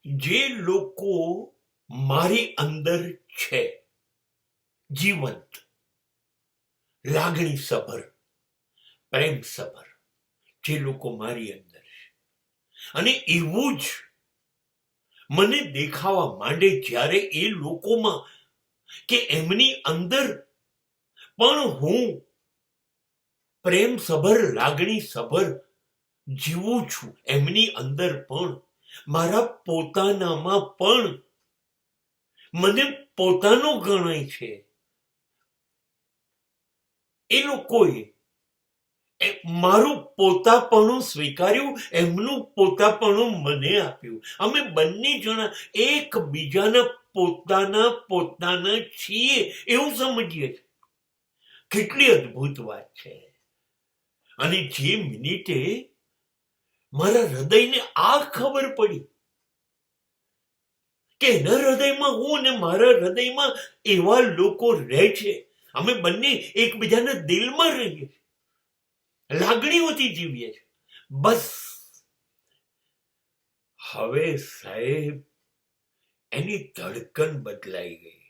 જે લોકો મારી અંદર છે, જીવંત, લાગણી સભર, પ્રેમ સભર, જે લોકો મારી અંદર છે, અને એવું જ મને દેખાવા માંડે જ્યારે એ લોકોમાં કે એમની અંદર પણ હું પ્રેમ સભર, લાગણી સભર જીવું છું, એમની અંદર પણ, મારા પોતાનામાં પણ મને પોતાનો ગણાય છે. એ લોકોએ મારું પોતાપણું સ્વીકાર્યું, એમનું પોતાપણું મને આપ્યું. અમે બંને જણા એકબીજાના પોતાના છીએ એવું સમજીએ છીએ. કેટલી અદ્ભુત વાત છે. અને જે મિનિટે મારા હૃદયને આ ખબર પડી કે એના હૃદયમાં હું અને મારા હૃદયમાં એવા લોકો રહે છે, અમે બંને એકબીજાના દિલમાં રહીએ છીએ, લાગણીઓથી જીવીએ છીએ, બસ હવે સાહેબ એની ધડકન બદલાઈ ગઈ.